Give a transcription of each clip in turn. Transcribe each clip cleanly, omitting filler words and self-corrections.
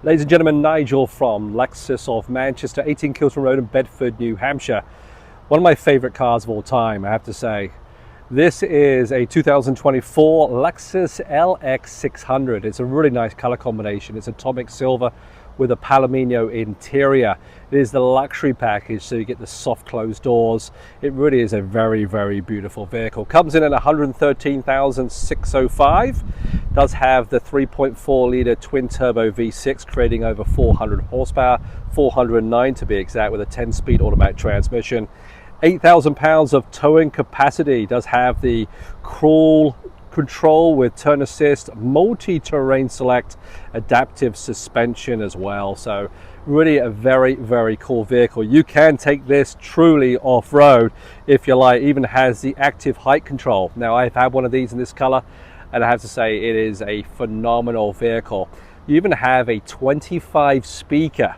Ladies and gentlemen, Nigel from Lexus of Manchester, 18 Kilton Road in Bedford, New Hampshire. One of my favorite cars of all time, I have to say. This is a 2024 Lexus LX 600. It's a really nice color combination. It's atomic silver with a Palomino interior. It is the luxury package, so you get the soft closed doors. It really is a very, very beautiful vehicle. Comes in at 113,605. Does have the 3.4 litre twin turbo V6 creating over 400 horsepower, 409 to be exact, with a 10-speed automatic transmission. 8,000 pounds of towing capacity. Does have the cruise control with turn assist, multi-terrain select, adaptive suspension as well. So really a very, very cool vehicle. You can take this truly off-road if you like. Even has the active height control. Now I've had one of these in this color and I have to say it is a phenomenal vehicle. You even have a 25 speaker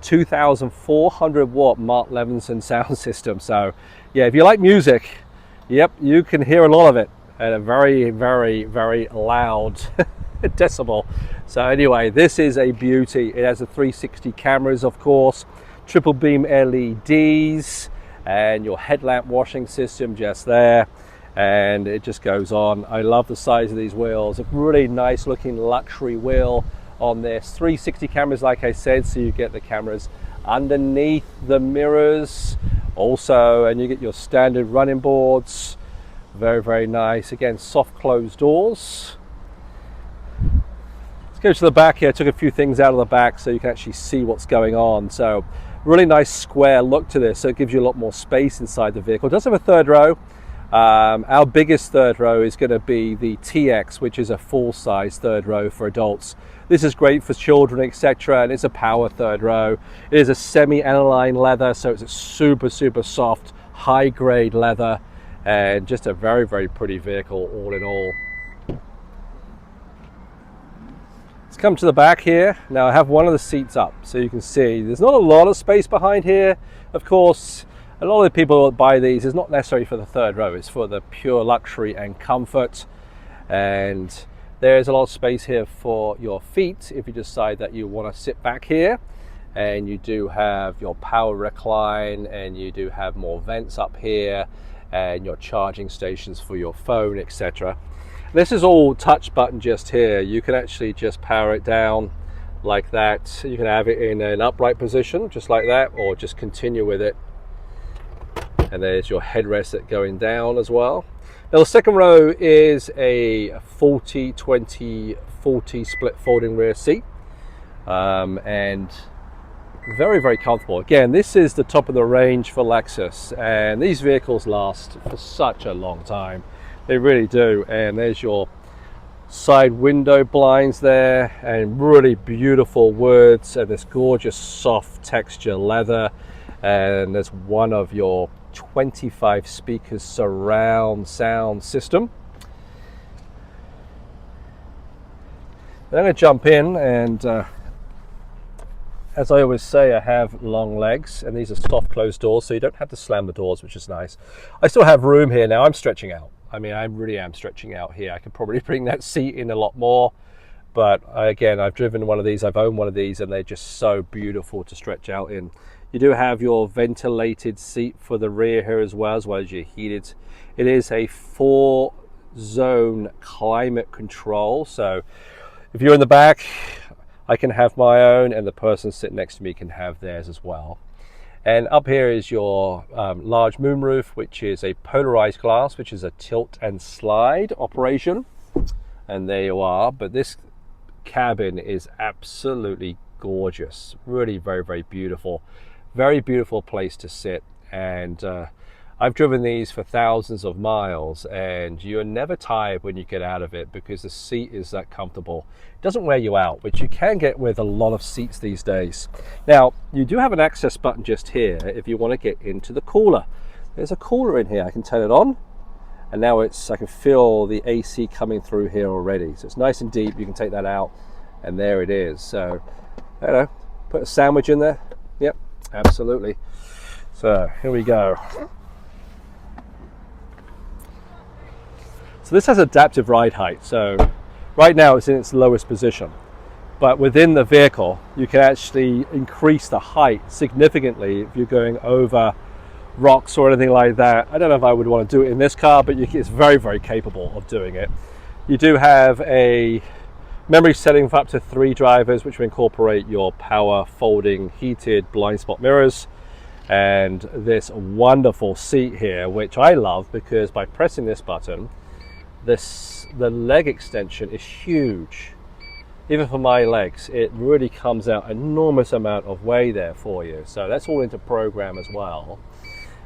2,400 watt Mark Levinson sound system. So yeah, if you like music, yep, you can hear a lot of it at a very, very, very loud decibel. So anyway, this is a beauty. It has a 360 cameras, of course, triple beam LEDs, and your headlamp washing system just there, and it just goes on. I love the size of these wheels. A really nice looking luxury wheel on this. 360 cameras, like I said, so you get the cameras underneath the mirrors also, and you get your standard running boards. Very, very nice. Again, soft closed doors. Let's go to the back here. I took a few things out of the back so you can actually see what's going on. So really nice square look to this, so it gives you a lot more space inside the vehicle. It does have a third row. Our biggest third row is going to be the TX, which is a full-size third row for adults. This is great for children, etc., and it's a power third row. It is a semi-aniline leather, so it's a super, super soft, high-grade leather, and just a very, very pretty vehicle all in all. Let's come to the back here. Now I have one of the seats up so you can see there's not a lot of space behind here. Of course, a lot of the people that buy these is not necessarily for the third row, it's for the pure luxury and comfort. And there's a lot of space here for your feet if you decide that you want to sit back here. And you do have your power recline, and you do have more vents up here, and your charging stations for your phone, etc. This is all touch button just here. You can actually just power it down like that. You can have it in an upright position just like that, or just continue with it. And there's your headrest going down as well. Now the second row is a 40-20-40 split folding rear seat, and very, very comfortable. Again, this is the top of the range for Lexus, and these vehicles last for such a long time. They really do. And there's your side window blinds there, and really beautiful woods, and this gorgeous soft texture leather, and there's one of your 25 speakers surround sound system. Then I'm going to jump in, and as I always say, I have long legs, and these are soft closed doors, so you don't have to slam the doors, which is nice. I still have room here now. I'm stretching out. I mean, I really am stretching out here. I could probably bring that seat in a lot more, but again, I've driven one of these, I've owned one of these, and they're just so beautiful to stretch out in. You do have your ventilated seat for the rear here as well as your heated. It is a 4-zone climate control, so if you're in the back, I can have my own, and the person sitting next to me can have theirs as well. And up here is your large moonroof, which is a polarized glass, which is a tilt and slide operation. And there you are. But this cabin is absolutely gorgeous. Really very, very beautiful. Very beautiful place to sit. And I've driven these for thousands of miles, and you're never tired when you get out of it because the seat is that comfortable. It doesn't wear you out, which you can get with a lot of seats these days. Now, you do have an access button just here if you want to get into the cooler. There's a cooler in here. I can turn it on, and now I can feel the AC coming through here already. So it's nice and deep. You can take that out, and there it is. So, I don't know, put a sandwich in there. Yep, absolutely. So here we go. So this has adaptive ride height. So right now it's in its lowest position, but within the vehicle you can actually increase the height significantly if you're going over rocks or anything like that. I don't know if I would want to do it in this car, but it's very, very capable of doing it. You do have a memory setting for up to 3 drivers, which will incorporate your power folding heated blind spot mirrors, and this wonderful seat here, which I love because by pressing this button, the leg extension is huge. Even for my legs, it really comes out enormous amount of way there for you. So that's all into program as well.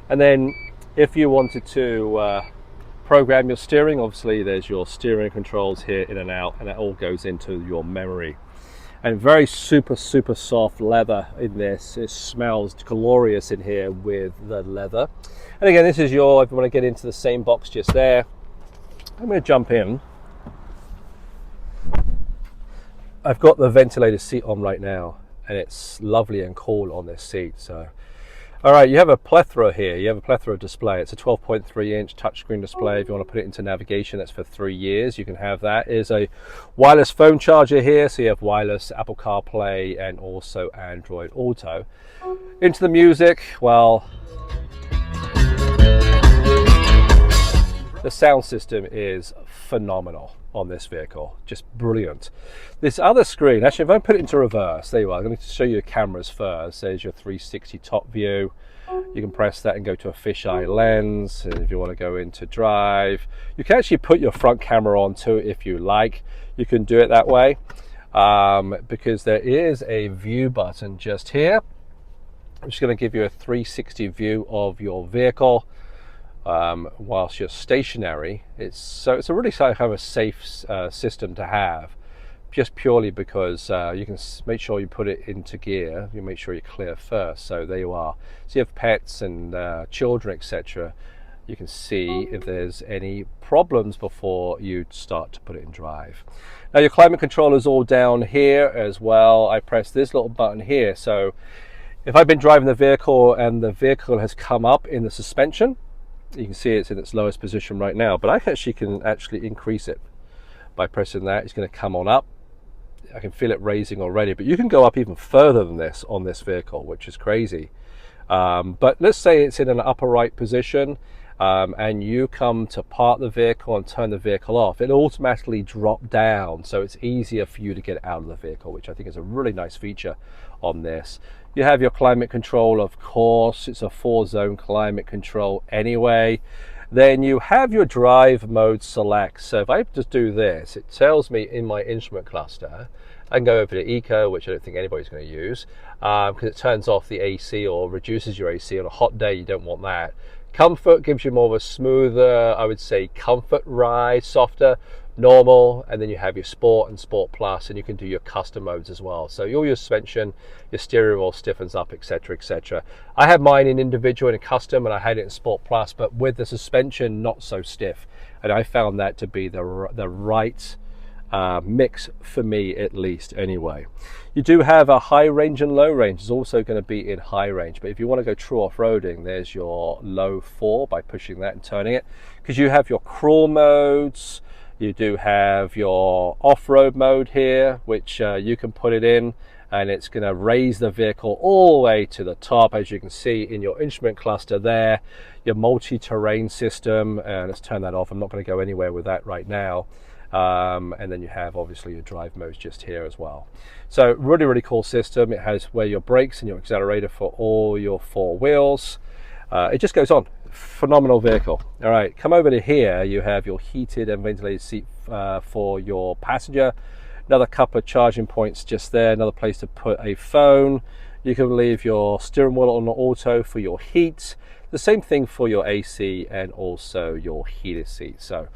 And then if you wanted to program your steering, obviously there's your steering controls here in and out, and that all goes into your memory. And very super soft leather in this. It smells glorious in here with the leather. And again, this is if you want to get into the same box just there. I'm going to jump in. I've got the ventilated seat on right now, and it's lovely and cool on this seat. So, all right, you have a plethora here. You have a plethora display. It's a 12.3-inch touchscreen display. If you want to put it into navigation, that's for 3 years. You can have that. There's a wireless phone charger here, so you have wireless Apple CarPlay and also Android Auto. Into the music, well, the sound system is phenomenal on this vehicle, just brilliant. This other screen, actually, if I put it into reverse, there you are. I'm going to show you the cameras first. There's your 360 top view. You can press that and go to a fisheye lens. And if you want to go into drive, you can actually put your front camera on too if you like. You can do it that way because there is a view button just here. I'm just going to give you a 360 view of your vehicle. Whilst you're stationary. It's a really kind of a safe system to have, just purely because you can make sure you put it into gear. You make sure you're clear first. So there you are. So you have pets and children, etc. You can see if there's any problems before you start to put it in drive. Now your climate control is all down here as well. I press this little button here. So if I've been driving the vehicle and the vehicle has come up in the suspension, you can see it's in its lowest position right now, but I actually can increase it by pressing that. It's going to come on up. I can feel it raising already, but you can go up even further than this on this vehicle, which is crazy. But let's say it's in an upper right position and you come to park the vehicle and turn the vehicle off. It'll automatically drop down, so it's easier for you to get out of the vehicle, which I think is a really nice feature on this. You have your climate control, of course. It's a 4-zone climate control anyway. Then you have your drive mode select. So if I just do this, it tells me in my instrument cluster, I can go over to Eco, which I don't think anybody's going to use, because it turns off the AC or reduces your AC. On a hot day, you don't want that. Comfort gives you more of a smoother, I would say, comfort ride, softer, normal, and then you have your sport and sport plus, and you can do your custom modes as well. So all your suspension, your steering wheel stiffens up, etc, etc. I had mine in individual and in custom, and I had it in sport plus, but with the suspension not so stiff, and I found that to be the right mix for me, at least anyway. You do have a high range and low range. It's also going to be in high range, but if you want to go true off-roading, there's your low 4 by pushing that and turning it, because you have your crawl modes. You do have your off-road mode here, which you can put it in, and it's going to raise the vehicle all the way to the top, as you can see in your instrument cluster there. Your multi-terrain system, and let's turn that off. I'm not going to go anywhere with that right now. And then you have obviously your drive modes just here as well. So really cool system. It has where your brakes and your accelerator for all your 4 wheels. It just goes on. Phenomenal vehicle. All right, come over to here. You have your heated and ventilated seat for your passenger. Another couple of charging points just there. Another place to put a phone. You can leave your steering wheel on auto for your heat. The same thing for your AC and also your heated seat. So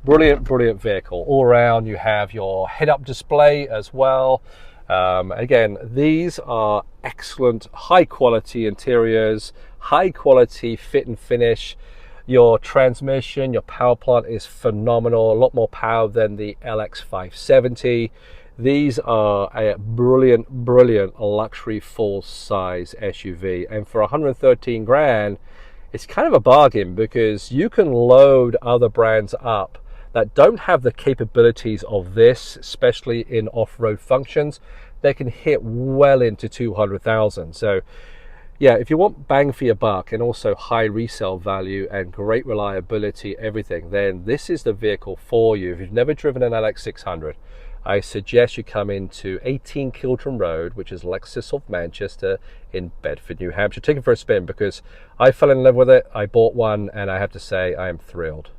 brilliant vehicle all around. You have your head-up display as well. Again, these are excellent, high-quality interiors, high-quality fit and finish. Your transmission, your power plant is phenomenal, a lot more power than the LX570. These are a brilliant luxury full-size SUV, and for 113 grand, it's kind of a bargain because you can load other brands up that don't have the capabilities of this, especially in off-road functions. They can hit well into 200,000. So yeah, if you want bang for your buck and also high resale value and great reliability, everything, then this is the vehicle for you. If you've never driven an LX600, I suggest you come into 18 Kiltron Road, which is Lexus of Manchester in Bedford, New Hampshire. Take it for a spin, because I fell in love with it. I bought one and I have to say I am thrilled.